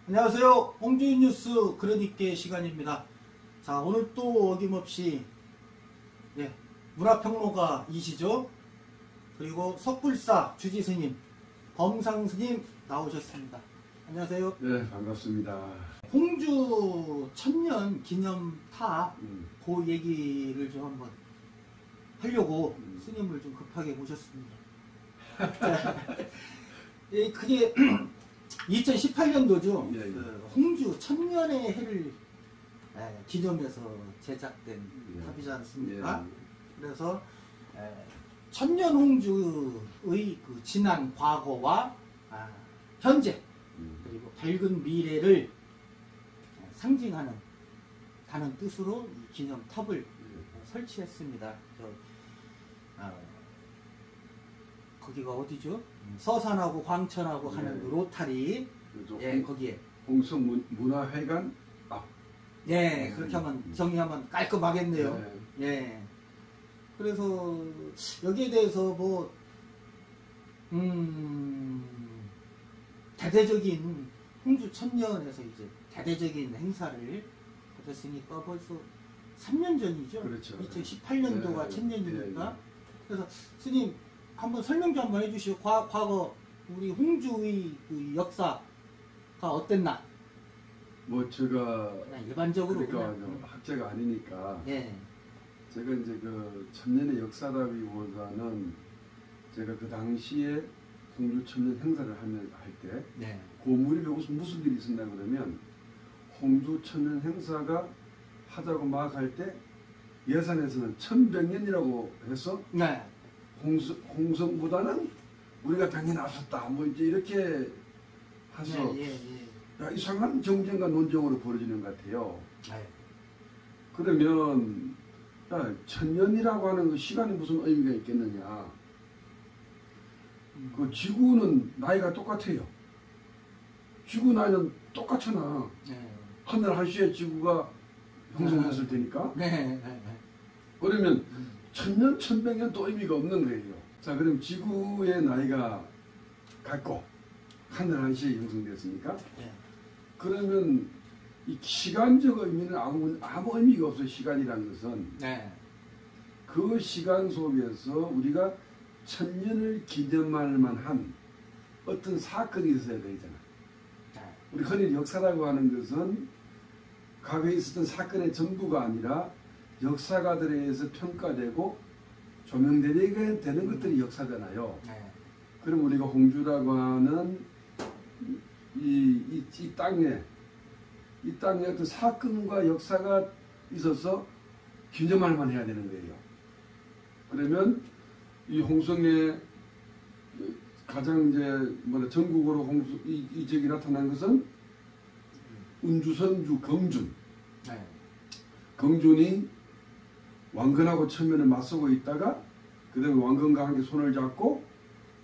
안녕하세요. 홍주인 뉴스 그러니께 시간입니다. 자, 오늘 또 어김없이 문화평론가이시죠. 그리고 석불사 주지스님, 범상스님 나오셨습니다. 안녕하세요. 네, 반갑습니다. 홍주 천년 기념탑 그 얘기를 좀 한번 하려고 스님을 좀 급하게 모셨습니다. 그게 2018년도죠. 예, 예. 그 홍주 천년의 해를 기념해서 제작된 탑이지 않습니까? 그래서 천년 홍주의 그 지난 과거와 현재 그리고 밝은 미래를 상징하는 다는 뜻으로 이 기념탑을 설치했습니다. 거기가 어디죠? 서산하고 광천하고 하는 그 로타리 거기에 홍성 문화회관 앞. 그렇게 하면 정리하면 깔끔하겠네요. 그래서 여기에 대해서 뭐 대대적인 홍주 천년에서 이제 대대적인 행사를 가졌으니까 벌써 3년 전이죠. 그렇죠. 2018년도가 천년이니까. 그래서 스님 한번 설명 좀 한번 해주시오. 과거 우리 홍주의 그 역사가 어땠나? 뭐 제가 그냥 일반적으로 그러니까 학자가 아니니까 제가 이제 그 천년의 역사라기보다는 제가 그 당시에 홍주 천년 행사를 할 때 그 무렵에 무슨 일이 있었나 그러면 홍주 천년 행사가 하자고 막 할 때 예산에서는 1100년이라고 해서 홍성보다는 우리가 100년 앞섰다 뭐 이제 이렇게 해서 이상한 정쟁과 논쟁으로 벌어지는 것 같아요. 그러면 천년이라고 하는 그 시간이 무슨 의미가 있겠느냐. 그 지구는 나이가 똑같아요. 지구 나이는 똑같잖아. 하늘 한시에 지구가 형성됐을 테니까. 그러면 천년, 1100년 또 의미가 없는 거예요. 자, 그럼 지구의 나이가 같고 하늘 한시에 형성됐으니까. 그러면 이 시간적 의미는 아무 의미가 없어요. 시간이라는 것은. 그 시간 속에서 우리가 천년을 기념할 만한 어떤 사건이 있어야 되잖아. 우리 흔히 역사라고 하는 것은 과거에 있었던 사건의 전부가 아니라 역사가들에 의해서 평가되고 조명되게 되는 것들이 역사잖아요. 그럼 우리가 홍주라고 하는 이 땅에 어떤 사건과 역사가 있어서 기념할 만 해야 되는 거예요. 그러면 이 홍성의 가장 이제 전국으로 이 지역이 나타난 것은 운주, 선주, 경준. 경준이 왕건하고 처음에는 맞서고 있다가 그 다음에 왕건과 함께 손을 잡고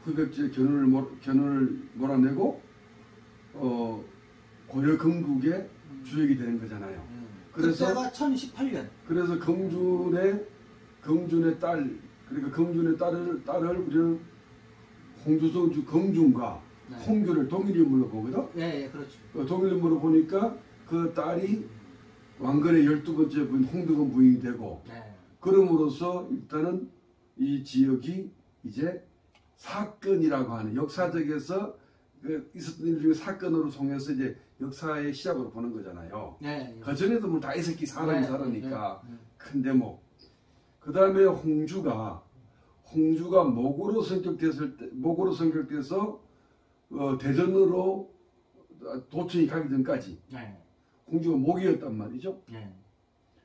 후백제 견운을 몰아내고 고려 건국의 주역이 되는 거잖아요. 그래서 그때가 1018년. 그래서 경준의 딸, 그러니까 경준의 딸을 우리는 홍주성주 경준과 홍규를 동일 인물로 보거든. 그렇죠. 동일 인물로 보니까 그 딸이 왕건의 12번째 부인 홍덕원 부인이 되고 그럼으로써 일단은 이 지역이 이제 사건이라고 하는 역사적에서 있었던 일 중에 사건으로 통해서 이제 역사의 시작으로 보는 거잖아요. 그 전에도 뭐 다 있었기 사람이 살으니까 큰 대목. 그 다음에 홍주가 목으로 성격돼서 대전으로 도청이 가기 전까지 홍주가 목이었단 말이죠.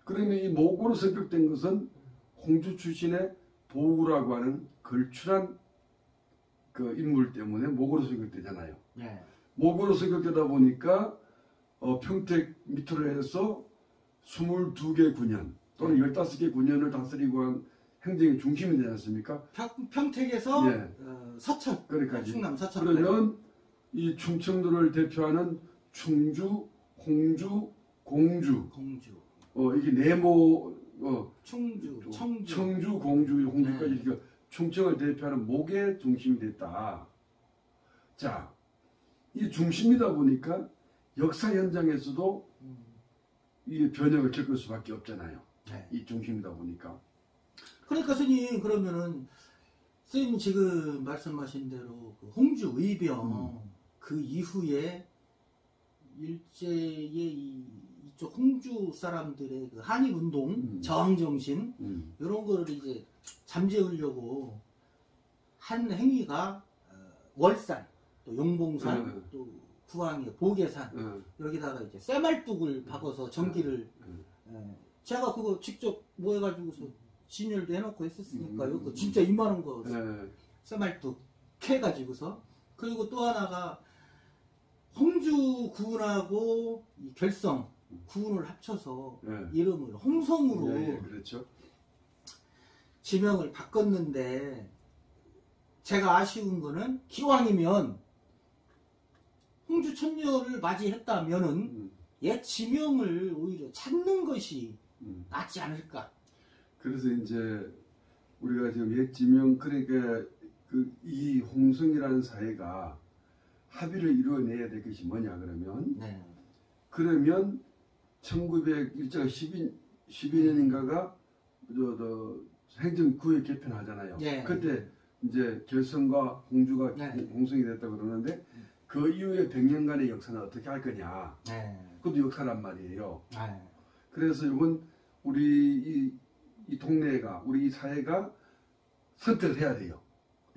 그러면 이 목으로 성격된 것은 홍주 출신의 보우라고 하는 걸출한 그 인물 때문에 목으로 성격되잖아요. 목으로 성격되다 보니까 평택 밑으로 해서 22개 군현 또는 15개 군현을 다스리고 한 행정의 중심이 되지 않습니까? 평택에서 서천, 충남 서천. 그러면 이 충청도를 대표하는 충주, 홍주, 공주. 이게 네모 충주, 청주, 공주, 홍주까지 충청을 대표하는 목의 중심이 됐다. 자, 이 중심이다 보니까 역사 현장에서도 이 변혁을 겪을 수밖에 없잖아요. 네. 이 중심이다 보니까. 그러니까 스님 그러면은 스님 지금 말씀하신 대로 그 홍주 의병 그 이후에 일제의 이쪽 홍주 사람들의 그 한일운동 저항정신 이런 거를 이제 잠재우려고 한 행위가 월산 또 용봉산 또 구항의 보계산 여기다가 이제 쇠말뚝을 박아서 전기를 제가 그거 직접 뭐 해가지고서 진열도 해놓고 했었으니까요. 그 진짜 이만한 거 쇠말뚝 캐가지고서. 그리고 또 하나가 홍주 군하고 이 결성 군을 합쳐서 이름을 홍성으로 그렇죠. 지명을 바꿨는데 제가 아쉬운 거는 기왕이면 홍주 천년을 맞이했다면은 옛 지명을 오히려 찾는 것이 낫지 않을까. 그래서 이제 우리가 지금 옛 지명 그러니까 이 홍성이라는 사회가 합의를 이루어내야 될 것이 뭐냐 그러면 그러면 1912년인가가 행정구역 개편하잖아요. 그때 이제 결성과 홍주가 홍성이 됐다 그러는데 그 이후에 100년간의 역사는 어떻게 할 거냐. 그것도 역사란 말이에요. 그래서 이건 우리 이 동네가 우리 이 사회가 선택을 해야 돼요.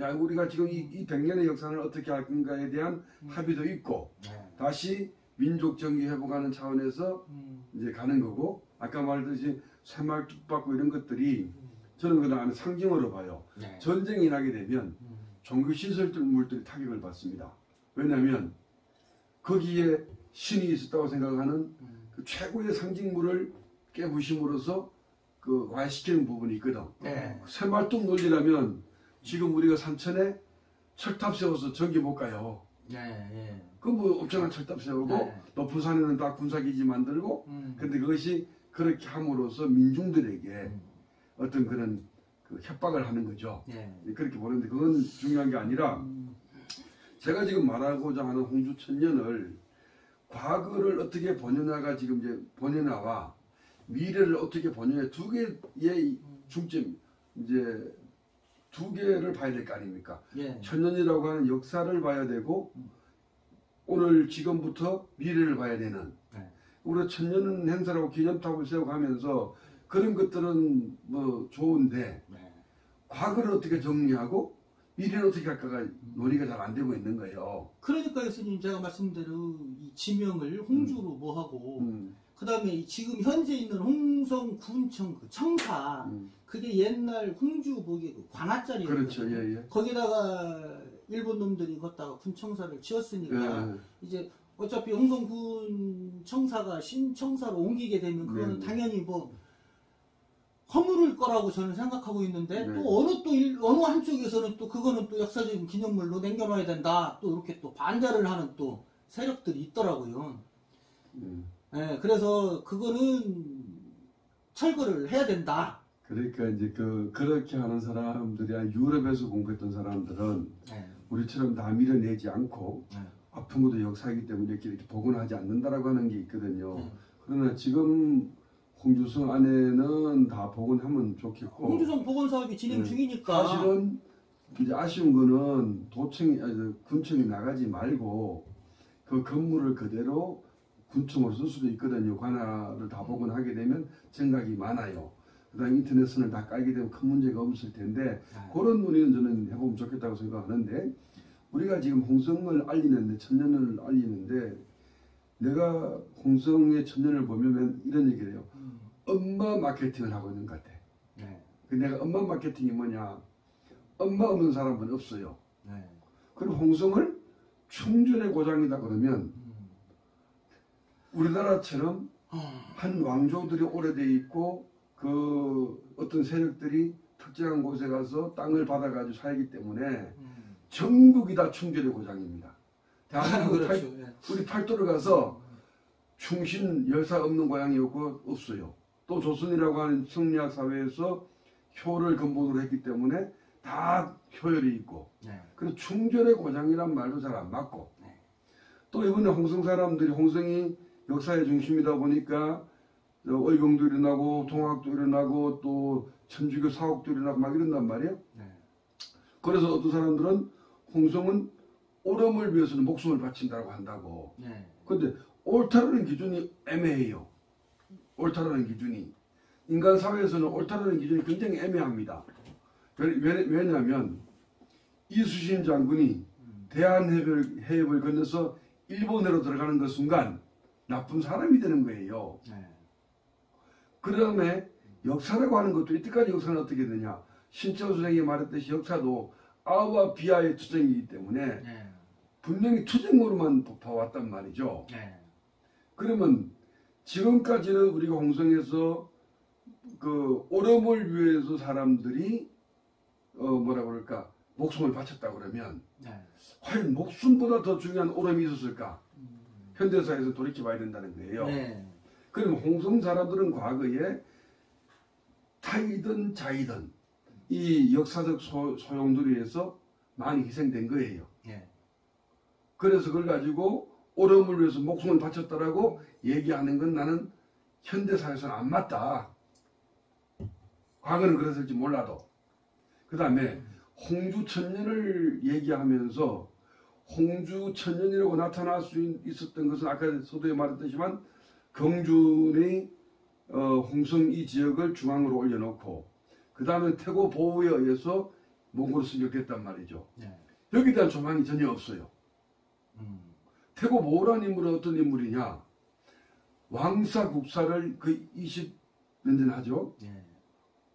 야, 우리가 지금 이 100년의 역사를 어떻게 할 건가에 대한 합의도 있고 다시 민족 정기 회복하는 차원에서 이제 가는 거고 아까 말했듯이 쇠말뚝 받고 이런 것들이 저는 그 다음에 상징으로 봐요. 전쟁이 나게 되면 종교 시설물들이 타격을 받습니다. 왜냐하면 거기에 신이 있었다고 생각하는 그 최고의 상징물을 깨부심으로써 그 와해시키는 부분이 있거든. 쇠말뚝 논리라면 지금 우리가 산천에 철탑 세워서 전기 못 가요. 그 뭐 없잖아. 철탑 세우고 높은 산에는 다 군사기지 만들고 근데 그것이 그렇게 함으로써 민중들에게 어떤 그런 그 협박을 하는 거죠. 그렇게 보는데 그건 중요한 게 아니라 제가 지금 말하고자 하는 홍주 천년을 과거를 어떻게 본연화가 지금 이제 본연화와 미래를 어떻게 본연화 두 개의 중점 이제 두 개를 봐야 될 거 아닙니까? 천년이라고 하는 역사를 봐야 되고 오늘 지금부터 미래를 봐야 되는 우리가 천년 행사라고 기념탑을 세워가면서 그런 것들은 뭐 좋은데 과거를 어떻게 정리하고 미래를 어떻게 할까가 논의가 잘 안 되고 있는 거예요. 그러니까 교수님 제가 말씀대로 이 지명을 홍주로 뭐하고 그 다음에 지금 현재 있는 홍성 군청 그 청사 그게 옛날 홍주 보기에 그 관아짜리 그렇죠. 거기다가 일본 놈들이 걷다가 군청사를 지었으니까 이제 어차피 홍성군 청사가 신청사로 옮기게 되면 그거는 당연히 뭐 허물을 거라고 저는 생각하고 있는데 또 어느 한쪽에서는 또 그거는 또 역사적인 기념물로 남겨놔야 된다 또 이렇게 또 반대를 하는 또 세력들이 있더라고요. 그래서 그거는 철거를 해야 된다. 그러니까 이제 그렇게 하는 사람들이 유럽에서 공부했던 사람들은 우리처럼 다 밀어내지 않고 아픈 것도 역사이기 때문에 이렇게 복원하지 않는다라고 하는 게 있거든요. 그러나 지금 홍주성 안에는 다 복원하면 좋겠고 홍주성 복원 사업이 진행 중이니까 사실은 이제 아쉬운 거는 군청이 나가지 말고 그 건물을 그대로 군청으로 쓸 수도 있거든요. 관할을 다 복원하게 되면 정각이 많아요. 그 다음에 인터넷선을 다 깔게 되면 큰 문제가 없을 텐데 그런 논의는 저는 해보면 좋겠다고 생각하는데 우리가 지금 홍성을 알리는데 천년을 알리는데 내가 홍성의 천년을 보면 이런 얘기를 해요. 엄마 마케팅을 하고 있는 것 같아. 내가 엄마 마케팅이 뭐냐. 엄마 없는 사람은 없어요. 그리고 홍성을 충전의 고장이다 그러면 우리나라처럼 한 왕조들이 오래돼 있고 그 어떤 세력들이 특정한 곳에 가서 땅을 받아가지고 살기 때문에 전국이 다 충전의 고장입니다. 대한민국 그렇죠. 우리 팔도를 가서 충신 열사 없는 고향이 없어요. 또 조선이라고 하는 성리학 사회에서 효를 근본으로 했기 때문에 다 효열이 있고 그래서 충전의 고장이란 말도 잘 안 맞고 또 이번에 홍성 사람들이 홍성이 역사의 중심이다 보니까 의병도 일어나고 통학도 일어나고 또 천주교 사옥도 일어나고 막 이런단 말이에요. 네. 그래서 어떤 사람들은 홍성은 옳음을 위해서는 목숨을 바친다고 한다고. 네. 근데 옳다라는 기준이 애매해요. 옳다라는 기준이. 인간 사회에서는 옳다라는 기준이 굉장히 애매합니다. 왜냐하면 이수신 장군이 대한해협을 건너서 일본으로 들어가는 그 순간 나쁜 사람이 되는 거예요. 네. 그 다음에 역사라고 하는 것도 이때까지 역사는 어떻게 되냐. 신채호 선생이 말했듯이 역사도 아와 비아의 투쟁이기 때문에 네. 분명히 투쟁으로만 봐왔단 말이죠. 네. 그러면 지금까지는 우리가 홍성에서 그 옳음을 위해서 사람들이 뭐라 그럴까 목숨을 바쳤다 그러면 네. 과연 목숨보다 더 중요한 옳음이 있었을까? 현대사에서 돌이켜봐야 된다는 거예요. 네. 그럼 홍성 사람들은 과거에 타이든 자이든 이 역사적 소용돌이를 위해서 많이 희생된 거예요. 네. 그래서 그걸 가지고 옳음을 위해서 목숨을 바쳤다라고 얘기하는 건 나는 현대사에서는 안 맞다. 과거는 그랬을지 몰라도. 그 다음에 홍주 천년을 얘기하면서 홍주 천년이라고 나타날 수 있었던 것은 아까 서두에 말했듯이만 경준의 홍성 이 지역을 중앙으로 올려놓고 그 다음에 태고 보호에 의해서 몽골을 승격했단 말이죠. 네. 여기에 대한 조망이 전혀 없어요. 태고 보호라는 인물은 어떤 인물이냐. 왕사 국사를 그 20몇 년 하죠. 네.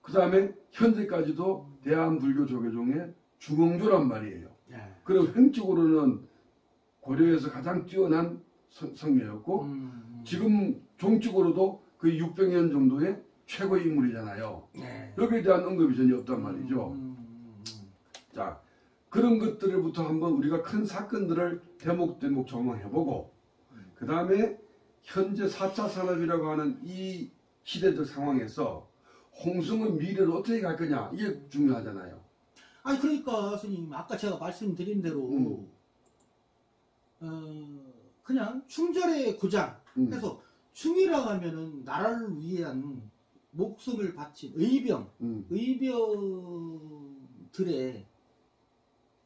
그 다음에 현재까지도 대한불교 조계종의 중흥조란 말이에요. 네. 그리고 횡적으로는 고려에서 가장 뛰어난 성녀였고 지금 종적으로도 그 600년 정도의 최고의 인물이잖아요. 네. 여기에 대한 언급이 전혀 없단 말이죠. 자, 그런 것들부터 한번 우리가 큰 사건들을 대목대목 조망해보고 그 다음에 현재 4차 산업이라고 하는 이 시대적 상황에서 홍성의 미래를 어떻게 갈 거냐 이게 중요하잖아요. 아니 그러니까 선생님 아까 제가 말씀드린 대로 그냥 충절의 고장 그래서 충이라고 하면은 나라를 위한 목숨을 바친 의병들의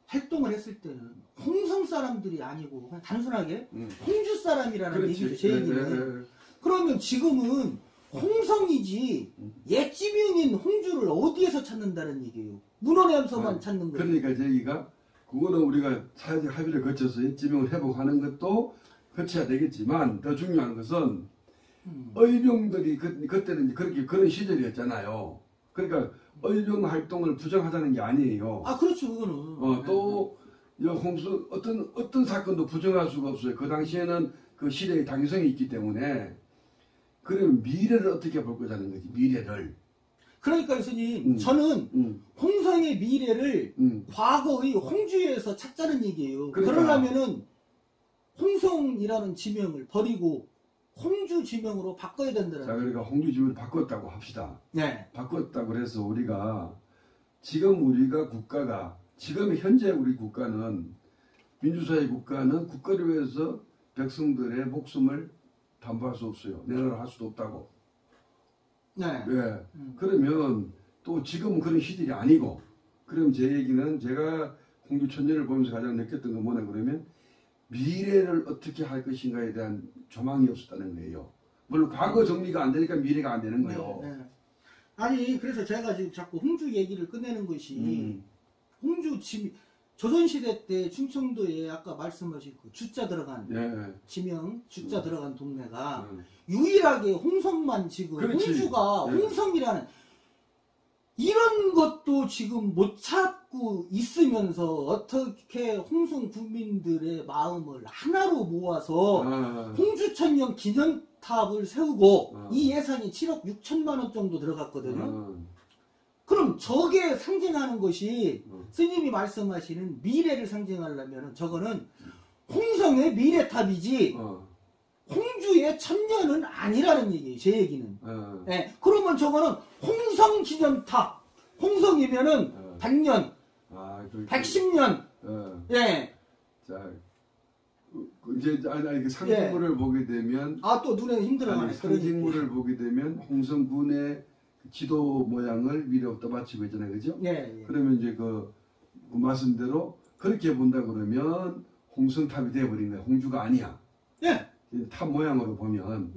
활동을 했을 때는 홍성 사람들이 아니고 그냥 단순하게 홍주 사람이라는 얘기죠. 제 얘기는. 그러면 지금은 홍성이지 옛지명인 홍주를 어디에서 찾는다는 얘기예요. 문헌에서만 찾는 거예요. 그러니까 저희가 그거는 우리가 사회적 합의를 거쳐서 옛지명을 회복하는 것도 거쳐야 되겠지만 더 중요한 것은 의병들이 그때는 그렇게 그런 시절이었잖아요. 그러니까 의병 활동을 부정하자는 게 아니에요. 아 그렇죠 그거는. 또 홍수 어떤 사건도 부정할 수가 없어요. 그 당시에는 그 시대의 당위성이 있기 때문에. 그러면 미래를 어떻게 볼 거자는 거지 미래를. 그러니까 교수님 저는 홍성의 미래를 과거의 홍주에서 찾자는 얘기예요. 그러려면은 홍성이라는 지명을 버리고 홍주 지명으로 바꿔야 된다는. 자, 그러니까 홍주 지명을 바꿨다고 합시다. 네. 바꿨다고 해서 우리가 지금 우리가 국가가 지금 현재 우리 국가는 민주사회 국가는 국가를 위해서 백성들의 목숨을 담보할 수 없어요. 내놔라 할 수도 없다고. 네. 네. 그러면 또 지금은 그런 시절이 아니고 그럼 제 얘기는 제가 홍주 천년을 보면서 가장 느꼈던 건 뭐냐 그러면 미래를 어떻게 할 것인가에 대한 조망이 없었다는 거예요. 물론 과거 정리가 안 되니까 미래가 안 되는 거예요. 네, 네. 아니 그래서 제가 지금 자꾸 홍주 얘기를 꺼내는 것이 홍주 조선시대 때 충청도에 아까 말씀하신 그 주자 들어간 지명 주자 들어간 동네가 유일하게 홍성만 지금 그렇지. 홍주가 홍성이라는 이런 것도 지금 못 찾고 있으면서 어떻게 홍성 국민들의 마음을 하나로 모아서 홍주천년 기념탑을 세우고 이 예산이 7억 6천만 원 정도 들어갔거든요. 그럼 저게 상징하는 것이 스님이 말씀하시는 미래를 상징하려면 저거는 홍성의 미래탑이지 홍주의 천년은 아니라는 얘기예요. 제 얘기는. 네, 그러면 저거는 홍성기념탑. 홍성이면은 100년, 110년. 예. 자, 이제 그 상징물을 보게 되면 또 눈에 힘들어요. 상징물을 보게 되면 홍성군의 지도 모양을 위로 떠받치고 있잖아요, 그죠? 그러면 이제 그 말씀대로 그렇게 본다 그러면 홍성탑이 되어버린 거야. 홍주가 아니야. 탑 모양으로 보면.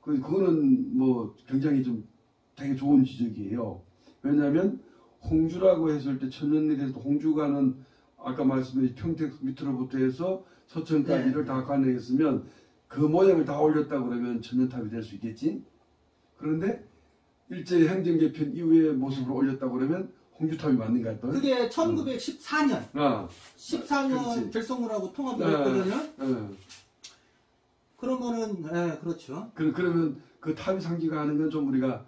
그거는 뭐 굉장히 좀 되게 좋은 지적이에요. 왜냐하면 홍주라고 했을 때 천년일에서 홍주가는 아까 말씀드린 평택 밑으로부터 해서 서천까지를 다 관여했으면 그 모양을 다 올렸다 그러면 천년탑이 될 수 있겠지. 그런데 일제 행정개편 이후의 모습을 올렸다 그러면 홍주탑이 맞는가 또? 그게 1914년 14년 결성문하고 통합이 됐거든요. 그러면은 그렇죠. 그러면 그 탑이 상징하는 건 좀 우리가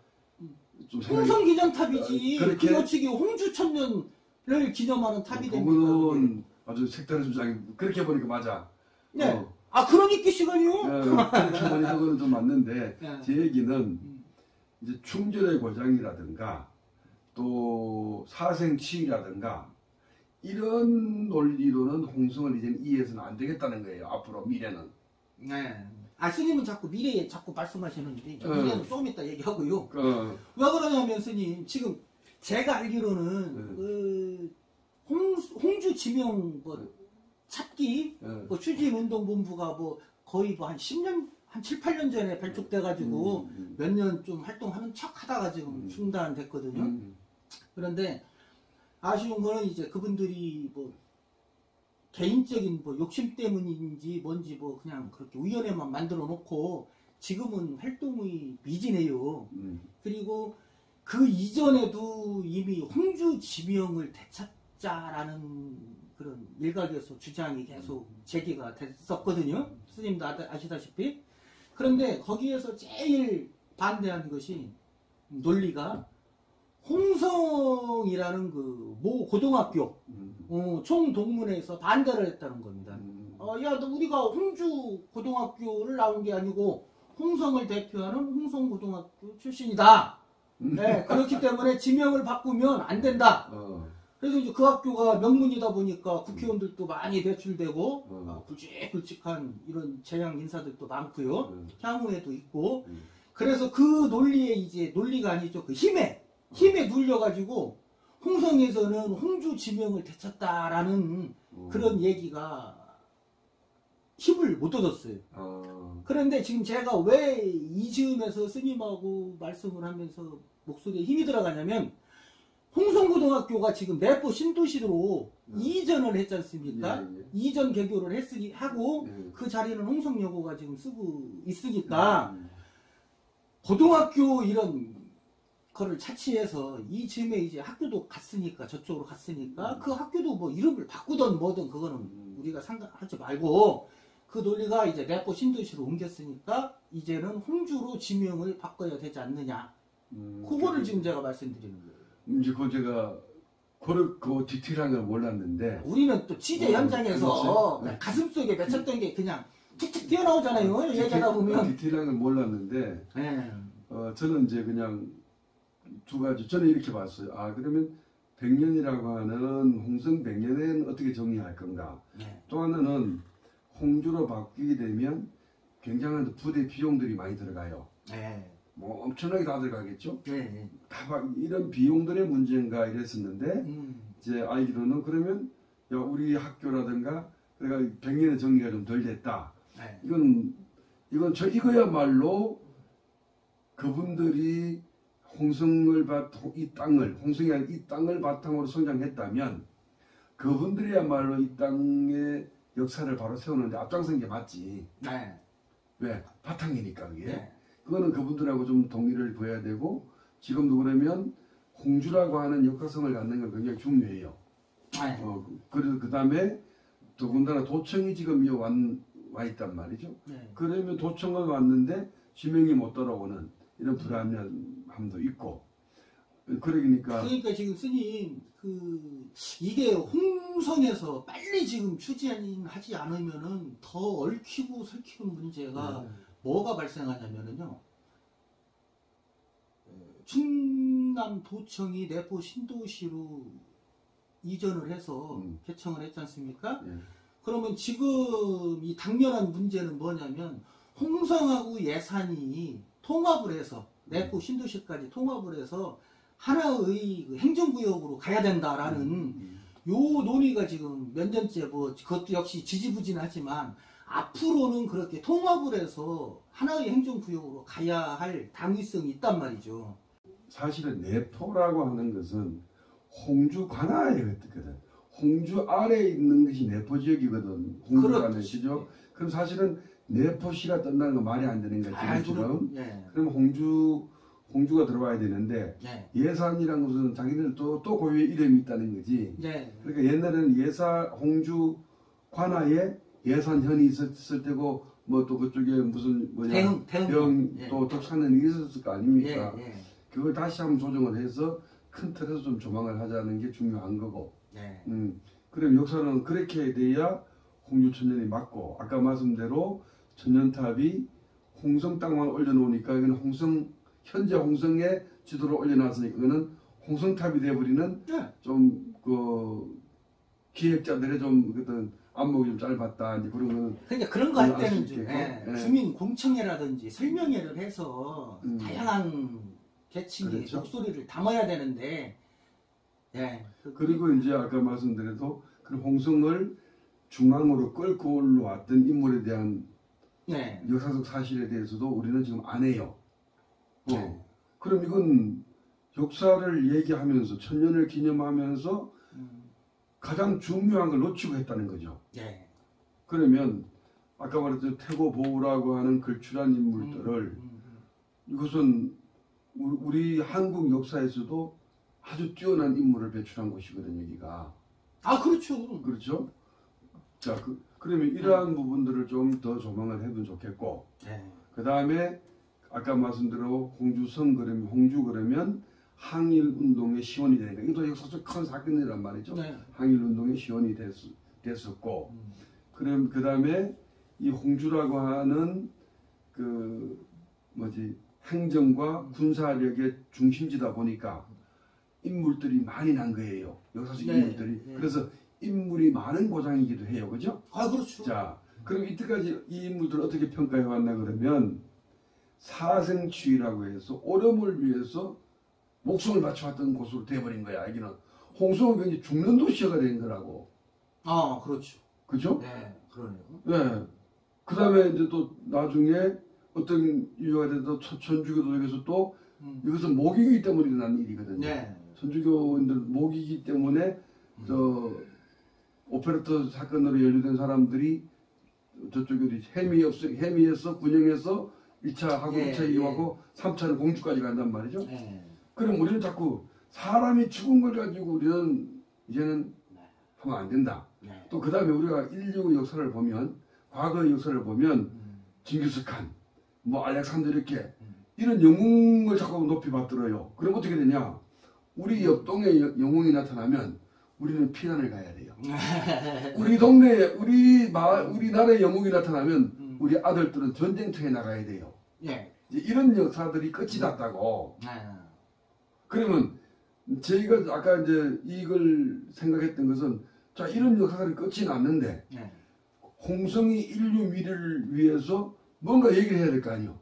좀 홍성기념탑이지. 그렇지 홍주 천년을 기념하는 탑이 됩니다. 그거는 아주 색다른 주장이 그렇게 보니까 맞아. 그러니까 시간이요? 그렇게 보니까 그거는 좀 맞는데 제 얘기는 이제 충절의 고장이라든가 또 사생치유라든가 이런 논리로는 홍성을 이제 이해해서는 안 되겠다는 거예요. 앞으로 미래는. 스님은 자꾸 미래에 자꾸 말씀하시는데 미래는 조금 이따 얘기하고요. 왜 그러냐면 스님 지금 제가 알기로는 홍주 지명 찾기 추진운동본부가 거의 한 10년 한 7, 8년 전에 발족돼가지고 몇 년 좀 활동하는 척 하다가 지금 중단됐거든요. 그런데 아쉬운 거는 이제 그분들이 개인적인 욕심 때문인지 뭔지 그냥 그렇게 우연에만 만들어 놓고 지금은 활동이 미진해요. 그리고 그 이전에도 이미 홍주 지명을 되찾자라는 그런 일각에서 주장이 계속 제기가 됐었거든요. 스님도 아시다시피. 그런데 거기에서 제일 반대하는 것이 논리가 홍성이라는 그 모 고등학교 총동문회에서 반대를 했다는 겁니다. 우리가 홍주 고등학교를 나온 게 아니고 홍성을 대표하는 홍성고등학교 출신이다. 그렇기 때문에 지명을 바꾸면 안 된다. 그래서 이제 그 학교가 명문이다 보니까 국회의원들도 많이 배출되고 굵직굵직한 이런 재양 인사들도 많고요. 향후에도 있고. 그래서 그 논리에 이제 논리가 아니죠. 그 힘에 눌려가지고 홍성에서는 홍주 지명을 되찾다라는 그런 얘기가 힘을 못 얻었어요. 그런데 지금 제가 왜 이 즈음에서 스님하고 말씀을 하면서 목소리에 힘이 들어가냐면 홍성고등학교가 지금 내포 신도시로 이전을 했지 않습니까? 이전 개교를 하고 그 자리는 홍성여고가 지금 쓰고 있으니까 고등학교 이런 거를 차치해서 이 즈음에 이제 학교도 갔으니까 저쪽으로 갔으니까 그 학교도 이름을 바꾸던 뭐든 그거는 우리가 상관하지 말고 그 논리가 이제 내포 신도시로 옮겼으니까 이제는 홍주로 지명을 바꿔야 되지 않느냐. 그거를 지금 제가 말씀드리는 거예요. 이제 그 제가 그 디테일한 걸 몰랐는데 우리는 또 취재 현장에서 가슴속에 맺혔던 게 그냥 툭툭 튀어나오잖아요. 얘기하다 보면 디테일한 걸 몰랐는데 저는 이제 그냥 두 가지 저는 이렇게 봤어요. 그러면 100년이라고 하는 홍성 100년에는 어떻게 정리할 건가. 또 하나는 홍주로 바뀌게 되면 굉장한 부대 비용들이 많이 들어가요. 엄청나게 다 들어가겠죠. 이런 비용들의 문제인가 이랬었는데 이제 알기로는 그러면 우리 학교라든가 그러니까 100년의 정리가 좀 덜 됐다. 이거야말로 그분들이 홍성이 이 땅을 바탕으로 성장했다면 그분들이야말로 이 땅의 역사를 바로 세우는데 앞장선 게 맞지. 왜? 바탕이니까 그게. 그거는 그분들하고 좀 동의를 보여야 되고 지금도 그러면 홍주라고 하는 역사성을 갖는 건 굉장히 중요해요. 그래서 그 다음에 더군다나 도청이 지금 와 있단 말이죠. 그러면 도청은 왔는데 지명이 못 따라오는 이런 불안함도 있고 그러니까 지금 스님 이게 홍성에서 빨리 지금 추진하지 않으면은 더 얽히고 설키는 문제가 뭐가 발생하냐면은요. 충남 도청이 내포 신도시로 이전을 해서 개청을 했지 않습니까? 그러면 지금 이 당면한 문제는 뭐냐면 홍성하고 예산이 통합을 해서 내포 신도시까지 통합을 해서 하나의 그 행정구역으로 가야 된다라는 요 논의가 지금 몇 년째 뭐 그것도 역시 지지부진하지만 앞으로는 그렇게 통합을 해서 하나의 행정구역으로 가야 할 당위성이 있단 말이죠. 사실은 내포라고 하는 것은 홍주 관하에 있거든. 홍주 아래에 있는 것이 내포 지역이거든. 홍주 관하시죠. 그럼 사실은 내포시가 뜬다는 건 말이 안 되는 거지. 지금. 예. 그럼 홍주가 들어와야 되는데 예. 예산이라는 것은 자기들 또 고유의 이름이 있다는 거지. 예. 그러니까 옛날에는 홍주 관하에 예산현이 있었을 때고 뭐 또 그쪽에 무슨 뭐냐 대흥 또 독산현이 있었을 거 아닙니까? 예. 예. 그걸 다시 한번 조정을 해서 큰 틀에서 좀 조망을 하자는 게 중요한 거고. 예. 그럼 역사는 그렇게 돼야 홍주 천년이 맞고 아까 말씀대로 천년탑이 홍성 땅만 올려놓으니까 이건 현재 홍성의 지도를 올려놨으니까 그거는 홍성탑이 돼버리는 예. 좀 그 기획자들의 좀 어떤 안목이 좀 짧았다 이제 그런 거는 그러니까 그런 거 할 때는 좀 예. 주민 공청회라든지 설명회를 해서 다양한 계층의 그렇죠? 목소리를 담아야 되는데 예. 그리고 이제 아까 말씀드려도 그 홍성을 중앙으로 끌고 올라왔던 인물에 대한 네. 역사적 사실에 대해서도 우리는 지금 안 해요. 그럼 이건 역사를 얘기하면서 천년을 기념하면서 가장 중요한 걸 놓치고 했다는 거죠. 네. 그러면 아까 말했던 태고보우라고 하는 걸출한 인물들을 이것은 우리 한국 역사에서도 아주 뛰어난 인물을 배출한 곳이거든요, 여기가. 아, 그렇죠. 그렇죠. 자, 그러면 이러한 부분들을 좀 더 조망을 해도 좋겠고, 그 다음에 아까 말씀대로 홍주 그러면 항일운동의 시원이 되니까 이것도 역사적 큰 사건이란 말이죠. 네. 항일운동의 시원이 됐었고, 그럼 그 다음에 이 홍주라고 하는 행정과 군사력의 중심지다 보니까 인물들이 많이 난 거예요. 역사적 네. 인물들이. 네. 그래서 인물이 많은 고장이기도 해요. 그죠? 아, 그렇죠. 자, 그럼 이때까지 이 인물들을 어떻게 평가해 왔나 그러면 사생추이라고 해서 오름을 위해서 목숨을 바쳐왔던 곳으로 돼버린 거야. 여기는 홍성은 굉장히 죽는 도시가 된 거라고. 아, 그렇죠. 그죠? 네, 그러네요. 네. 그 다음에 이제 또 나중에 어떤 이유가 돼서 천주교도에서 또 이것은 목이기 때문에 일어난 일이거든요. 네. 천주교인들 목이기 때문에 오페레터 사건으로 연루된 사람들이 저쪽에 해미에서 군영에서 1차하고 예, 2차 이용하고 3차는 공주까지 간단 말이죠. 그럼 우리는 자꾸 사람이 죽은 걸 가지고 우리는 이제는 하면 안 된다. 또 그 다음에 우리가 인류 역사를 보면 과거의 역사를 보면 징기스칸, 뭐 알렉산더 이렇게 이런 영웅을 자꾸 높이 받들어요. 그럼 어떻게 되냐? 우리 옆동에 영웅이 나타나면 우리는 피난을 가야 돼요. 우리 동네에 우리 나라의 영웅이 나타나면 우리 아들들은 전쟁터에 나가야 돼요. 예. 이런 역사들이 끝이 났다고. 그러면 저희가 아까 이제 이걸 생각했던 것은 자 이런 역사들이 끝이 났는데 홍성이 인류 미래를 위해서 뭔가 얘기를 해야 될 거 아니에요.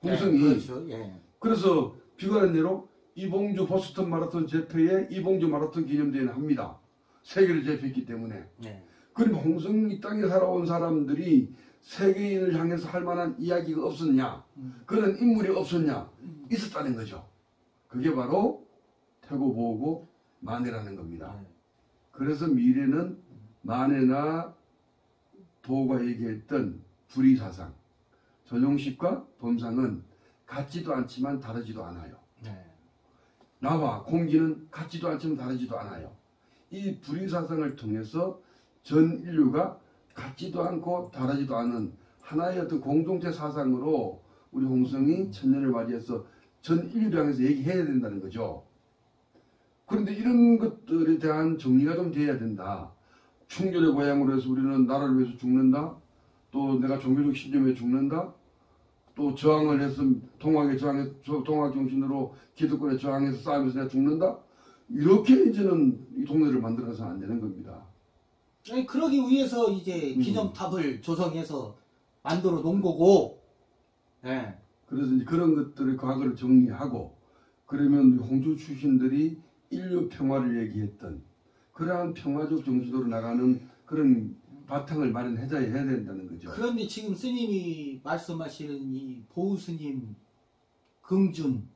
홍성이. 그렇죠. 예. 그래서 비관한 예로 이봉주 보스턴 마라톤 제패에 이봉주 마라톤 기념대회는 합니다. 세계를 제패했기 때문에. 그럼 홍성 이 땅에 살아온 사람들이 세계인을 향해서 할 만한 이야기가 없었냐? 그런 인물이 없었냐? 있었다는 거죠. 그게 바로 태고보고 만해라는 겁니다. 그래서 미래는 만해나 보고가 얘기했던 불의사상, 전용식과 범상은 같지도 않지만 다르지도 않아요. 나와 공기는 같지도 않지만 다르지도 않아요. 이 불의사상을 통해서 전 인류가 같지도 않고 다르지도 않은 하나의 어떤 공동체 사상으로 우리 홍성이 천년을 맞이해서 전 인류를 향해서 얘기해야 된다는 거죠. 그런데 이런 것들에 대한 정리가 좀 돼야 된다. 충절의 고향으로 해서 우리는 나라를 위해서 죽는다. 또 내가 종교적 신념에 죽는다. 또 저항을 해서 동학에 저항해서 동학 정신으로 기득권에 저항해서 싸우면서 내가 죽는다. 이렇게 이제는 이 동네를 만들어서는 안 되는 겁니다. 아니, 그러기 위해서 이제 기념탑을 조성해서 만들어 놓은 거고. 예. 그래서 이제 그런 것들의 과거를 정리하고, 그러면 홍주 출신들이 인류 평화를 얘기했던 그러한 평화적 정신으로 나가는 그런 바탕을 마련해야 된다는 거죠. 그런데 지금 스님이 말씀하시는 이 보우 스님, 긍준,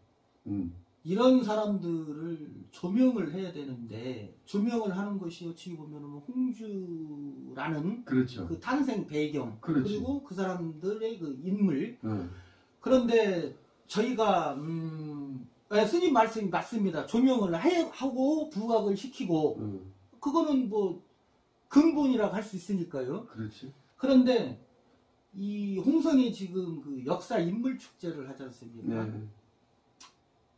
이런 사람들을 조명을 해야 되는데, 조명을 하는 것이 어찌 보면 홍주라는 그렇죠. 그 탄생 배경, 그렇지. 그리고 그 사람들의 그 인물. 그런데 저희가 스님 말씀이 맞습니다. 조명을 하고 부각을 시키고 그거는 뭐 근본이라고 할 수 있으니까요. 그렇지. 그런데 이 홍성이 지금 그 역사 인물 축제를 하지 않습니까? 네.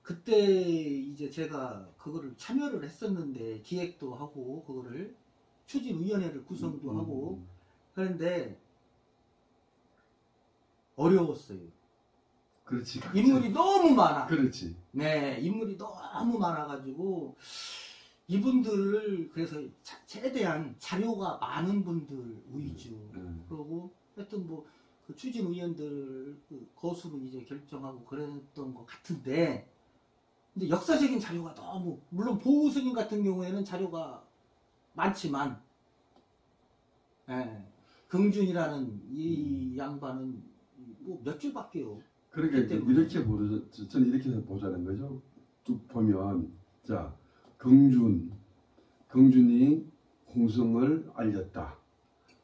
그때 이제 제가 그거를 참여를 했었는데, 기획도 하고 그거를 추진위원회를 구성도 하고, 그런데 어려웠어요. 그렇지. 인물이 너무 많아. 그렇지. 네, 인물이 너무 많아가지고 이분들을 그래서 최대한 자료가 많은 분들 위주. 그러고 하여튼 뭐 그 추진위원들 그 거수는 이제 결정하고 그랬던 것 같은데, 근데 역사적인 자료가 너무, 물론 보우 스님 같은 경우에는 자료가 많지만, 긍준이라는 이 양반은 뭐 몇 줄밖에요. 그러니까 이렇게 저는 이렇게 보자는 거죠. 쭉 보면, 자, 긍준이 홍성을 알렸다.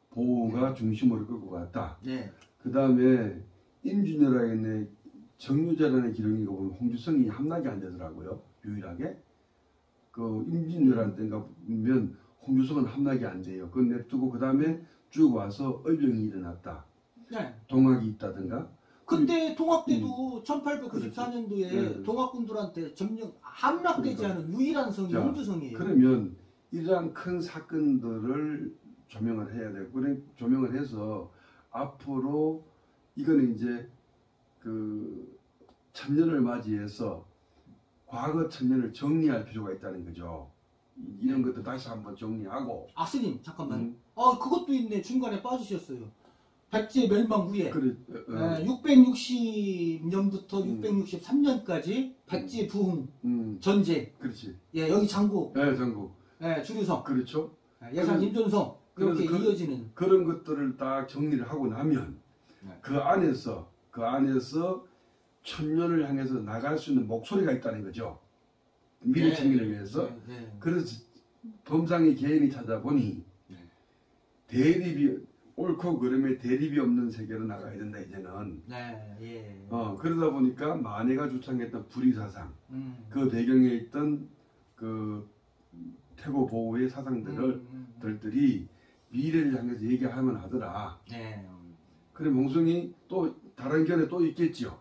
보우가 중심으로 끌고 갔다. 네. 그 다음에 임준열에게 정유재라는 기록이 보면 홍주성이 함락이 안 되더라고요. 유일하게. 그 임진왜란 때인가 보면 홍주성은 함락이 안 돼요. 그건 냅두고 그 다음에 쭉 와서 의병이 일어났다. 네. 동학이 있다든가. 그때 동학 때도 1894년도에 네. 동학군들한테 점령 함락되지 않은 유일한 성이 홍주성이에요. 그러면 이러한 큰 사건들을 조명을 해야 되고, 그래 조명을 해서 앞으로 이거는 이제 그 천년을 맞이해서 과거 천년을 정리할 필요가 있다는 거죠. 이런 것도 다시 한번 정리하고. 아, 스님 잠깐만. 그것도 있네. 중간에 빠지셨어요. 백제 멸망 후에. 그래, 660년부터 663년까지 백제 부흥 전쟁. 그렇지. 예, 여기 장국. 네, 장국. 예, 주류성. 그렇죠. 예산 임존성. 그렇게 이어지는. 그런 것들을 딱 정리를 하고 나면 그 안에서 천년을 향해서 나갈 수 있는 목소리가 있다는 거죠. 미래 청년을 위해서. 그래서 범상의 개인이 찾아보니 대립이 옳고 그름에 대립이 없는 세계로 나가야 된다 이제는. 그러다 보니까 만해가 주창했던 불의사상, 그 배경에 있던 그 태고 보호의 사상들이 미래를 향해서 얘기하면 하더라. 그래 몽성이 또 다른 견해 또 있겠죠.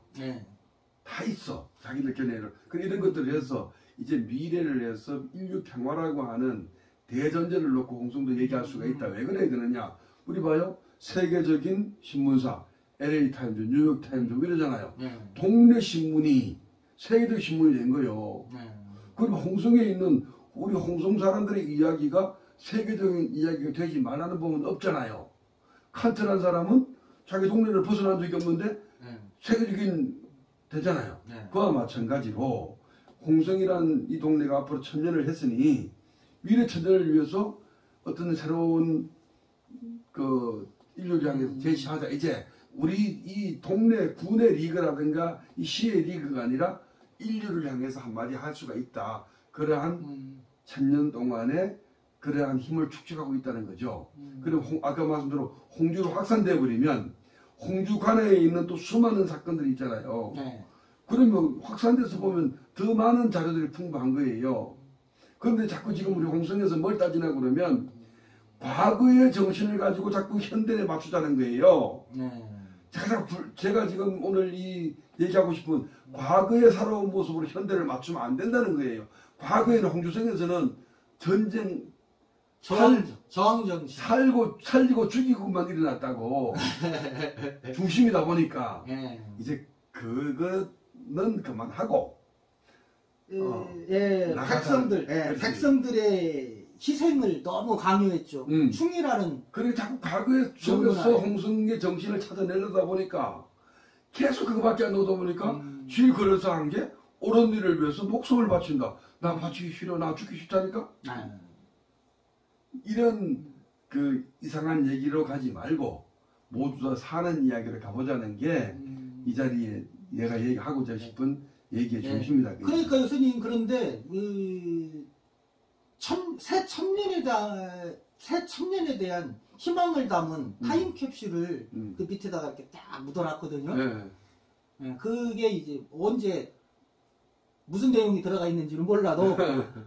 다 있어. 자기들 견해를. 그래 이런 것들을 해서 이제 미래를 해서 인류 평화라고 하는 대전제를 놓고 홍성도 얘기할 수가 있다. 왜 그래야 되느냐? 우리 봐요. 세계적인 신문사 LA 타임즈, 뉴욕 타임즈 이러잖아요. 동네 신문이 세계적 신문이 된 거예요. 그럼 홍성에 있는 우리 홍성 사람들의 이야기가 세계적인 이야기가 되지 말라는 법은 없잖아요. 칸트라는 사람은 자기 동네를 벗어난 적이 없는데 세계적인 되잖아요. 그와 마찬가지로 홍성이란 이 동네가 앞으로 천년을 했으니 미래 천년을 위해서 어떤 새로운 그 인류를 향해서 제시하자. 이제 우리 이 동네 군의 리그라든가 이 시의 리그가 아니라 인류를 향해서 한마디 할 수가 있다. 그러한 천년 동안에 그러한 힘을 축적하고 있다는 거죠. 그리고 아까 말씀대로 홍주로 확산되어 버리면 홍주 관내에 있는 또 수많은 사건들이 있잖아요. 그러면 확산돼서 보면 더 많은 자료들이 풍부한 거예요. 그런데 자꾸 지금 우리 홍성에서 뭘 따지나 그러면 과거의 정신을 가지고 자꾸 현대에 맞추자는 거예요. 제가 지금 오늘 이 얘기하고 싶은 과거에 살아온 모습으로 현대를 맞추면 안 된다는 거예요. 과거에는 홍주성에서는 전쟁 저항정신 살리고 죽이고만 일어났다고. 중심이다 보니까 이제 그거는 그만하고 백성들의 희생을 너무 강요했죠. 충이라는. 그래 자꾸 과거에 속에서 홍성의 정신을 찾아내려다 보니까 계속 그거밖에 안 나오다 보니까 쥐를 걸어서 한 게 옳은 일을 위해서 목숨을 바친다. 나 바치기 싫어. 나 죽기 싫다니까. 이런 그 이상한 얘기로 가지 말고 모두 다 사는 이야기를 가보자는 게 이 자리에 내가 얘기하고자 싶은 얘기의 중심이다. 그러니까요, 스님. 그런데 새 천년에 대한 희망을 담은 타임캡슐을 그 밑에다가 이렇게 딱 묻어놨거든요. 그게 이제 언제 무슨 내용이 들어가 있는지는 몰라도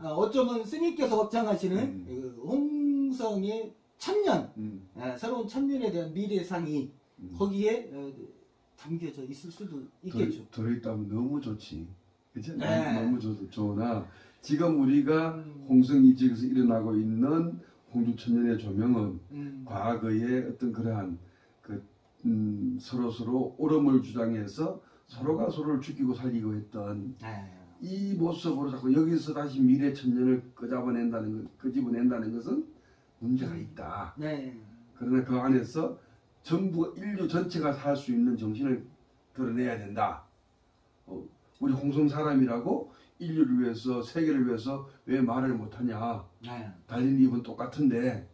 어쩌면 스님께서 걱정하시는 홍성의 천년, 새로운 천년에 대한 미래상이 거기에 담겨져 있을 수도 있겠죠. 들어있다면 너무 좋지. 그치? 너무 좋으나 지금 우리가 홍성이 지역에서 일어나고 있는 홍주천년의 조명은 과거의 어떤 그러한 서로 옳음을 주장해서 서로가 서로를 죽이고 살리고 했던 이 모습으로 자꾸 여기서 다시 미래 천년을 끄집어낸다는 것은 문제가 있다. 그러나 그 안에서 전부 인류 전체가 살 수 있는 정신을 드러내야 된다. 우리 홍성 사람이라고 인류를 위해서 세계를 위해서 왜 말을 못하냐. 달린 입은 똑같은데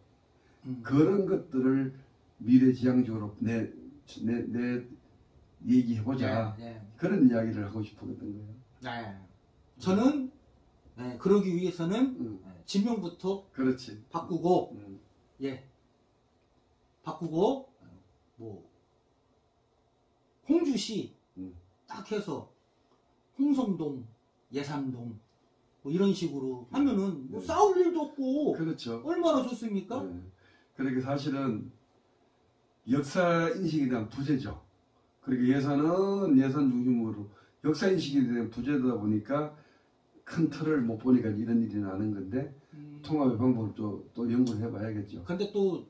그런 것들을 미래지향적으로 내 얘기해보자. 그런 이야기를 하고 싶었던 거예요. 저는 그러기 위해서는 지명부터 그렇지. 바꾸고 바꾸고 뭐 홍주시 딱 해서 홍성동, 예산동 뭐 이런 식으로 하면은 뭐 싸울 일도 없고 그렇죠. 얼마나 좋습니까? 그러니까 사실은 역사 인식에 대한 부재죠. 그러니까 예산은 예산 중심으로 역사 인식에 대한 부재다 보니까 큰 틀을 못 보니까 이런 일이 나는 건데 통합의 방법을 또 연구를 해봐야겠죠. 근데 또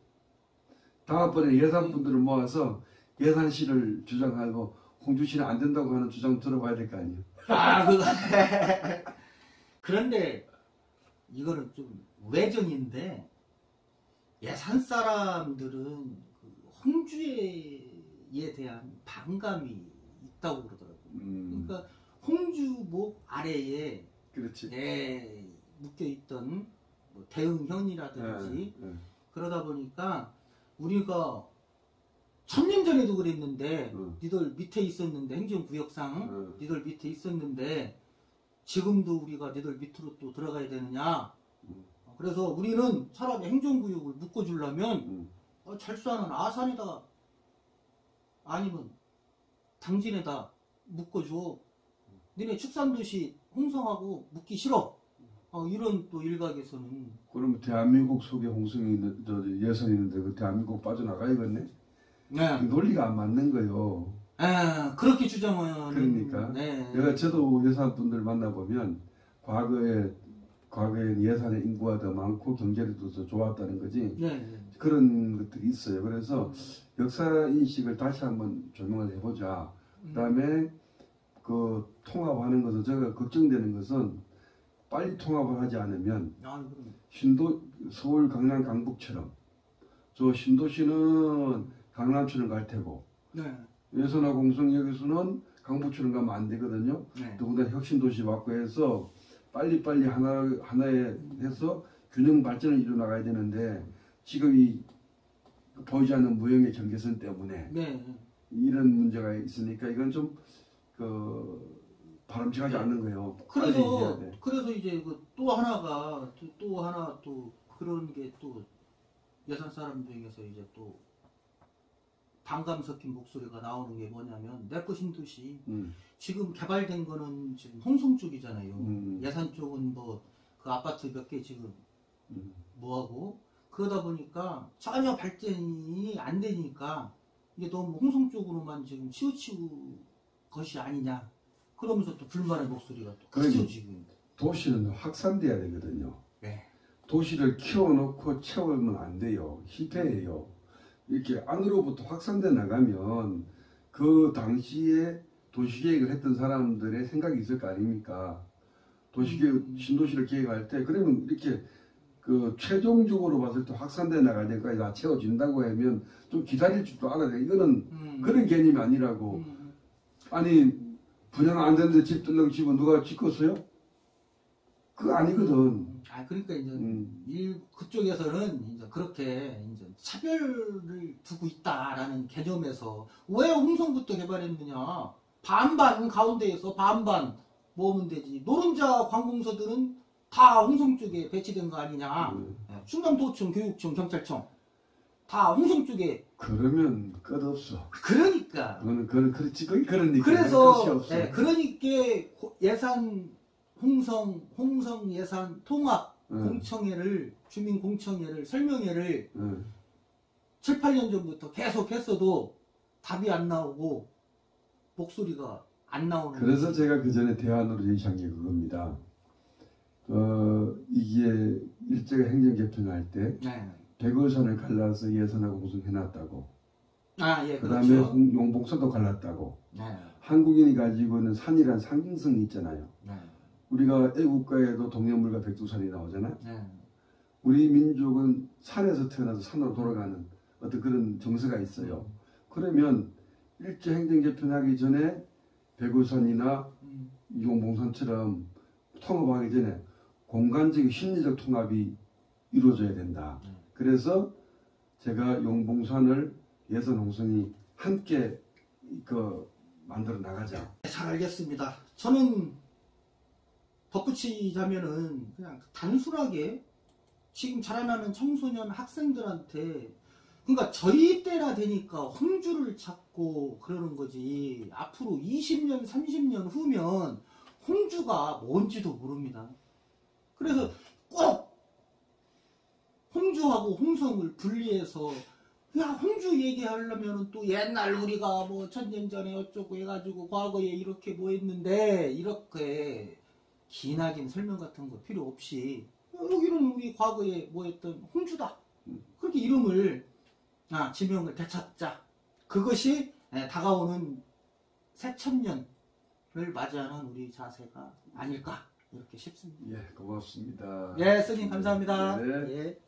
다음번에 예산분들을 모아서 예산시를 주장하고 홍주시는 안 된다고 하는 주장 들어봐야 될 거 아니에요. 그런데 이거는 좀 외전인데 예산 사람들은 그 홍주에 대한 반감이 있다고 그러더라고요. 그러니까 홍주목 아래에 그렇지. 묶여있던 뭐 대응현이라든지 그러다 보니까 우리가 1000년 전에도 그랬는데 니들 밑에 있었는데 행정구역상 니들 밑에 있었는데 지금도 우리가 니들 밑으로 또 들어가야 되느냐. 그래서 우리는 차라리 행정구역을 묶어주려면 철수하는 아산에다 아니면 당진에다 묶어줘. 니네 축산도시 홍성하고 묶기 싫어. 이런 또 일각에서는. 그러면 대한민국 속에 홍성이 예산이 있는데 그 대한민국 빠져나가야겠네? 논리가 안 맞는 거요. 그렇게 주장은. 그러니까. 내가 저도 예산분들 만나보면 과거에 예산의 인구가 더 많고 경제도 더 좋았다는 거지. 그런 것들이 있어요. 그래서 역사 인식을 다시 한번 조명을 해보자. 그 다음에 그 통합하는 것은 제가 걱정되는 것은 빨리 통합을 하지 않으면 서울, 강남, 강북처럼 저 신도시는 강남처럼 갈 테고 예산하고 홍성역에서는 강북처럼 가면 안 되거든요. 더군다나 혁신도시 맞고 해서 빨리빨리 하나에 해서 균형 발전을 이루어나가야 되는데 지금 이 보이지 않는 무형의 경계선 때문에 이런 문제가 있으니까 이건 좀 바람직하지 않는 거예요. 그래서 이제 또 하나 또 그런 게 또 예산 사람 중에서 이제 또 반감 섞인 목소리가 나오는 게 뭐냐면 내꺼 신도시 지금 개발된 거는 지금 홍성 쪽이잖아요. 예산 쪽은 뭐 그 아파트 몇 개 지금 뭐하고 그러다 보니까 전혀 발전이 안 되니까 이게 너무 홍성 쪽으로만 지금 치우치고 것이 아니냐. 그러면서 또 불만의 목소리가 또 크죠 지금. 도시는 확산돼야 되거든요. 도시를 키워놓고 채우면 안 돼요. 실패해요. 이렇게 안으로부터 확산돼 나가면 그 당시에 도시계획을 했던 사람들의 생각이 있을 거 아닙니까? 신도시를 계획할 때 그러면 이렇게 그 최종적으로 봤을 때 확산돼 나갈 때까지 다 채워진다고 하면 좀 기다릴 줄도 알아야 돼. 이거는 그런 개념이 아니라고. 아니 분양 안 되는데 집 뜰려고 집은 누가 짓겠어요? 그거 아니거든. 아 그러니까 이제 그쪽에서는 이제 그렇게 이제 차별을 두고 있다라는 개념에서 왜 홍성부터 개발했느냐? 반반 가운데에서 반반 모으면 되지. 노른자 관공서들은 다 홍성 쪽에 배치된 거 아니냐? 충남도청, 교육청, 경찰청 다 홍성 쪽에. 그러면 끝없어. 그러니까. 그거는 그렇지. 그런 얘기. 그래서 그러니까 예산 홍성 예산 통합 공청회를 주민 공청회를 설명회를 7, 8년 전부터 계속 했어도 답이 안 나오고 목소리가 안 나오는. 그래서 제가 그 전에 대안으로 제시한 게 그겁니다. 이게 일제가 행정 개편할 때 백월산을 갈라서 예산하고 구성해놨다고. 예, 그다음에 그렇죠. 용봉산도 갈랐다고. 한국인이 가지고 있는 산이란 상징성이 있잖아요. 우리가 애국가에도 동해물과 백두산이 나오잖아. 우리 민족은 산에서 태어나서 산으로 돌아가는 어떤 그런 정서가 있어요. 그러면 일제 행정 개편하기 전에 백월산이나 용봉산처럼 통합하기 전에 공간적 심리적 통합이 이루어져야 된다. 그래서 제가 용봉산을 예산 홍성이 함께 만들어 나가자. 잘 알겠습니다. 저는 덧붙이자면은 그냥 단순하게 지금 자라나는 청소년 학생들한테, 그러니까 저희 때나 되니까 홍주를 찾고 그러는 거지, 앞으로 20년 30년 후면 홍주가 뭔지도 모릅니다. 그래서 꼭 홍주하고 홍성을 분리해서, 야 홍주 얘기하려면 또 옛날 우리가 뭐 1000년 전에 어쩌고 해가지고 과거에 이렇게 뭐 했는데, 이렇게 기나긴 설명 같은 거 필요 없이 여기는 우리 과거에 뭐 했던 홍주다, 그렇게 이름을 지명을 되찾자. 그것이 다가오는 새천년을 맞이하는 우리 자세가 아닐까 이렇게 싶습니다. 예, 고맙습니다. 예, 스님 감사합니다. 네. 예.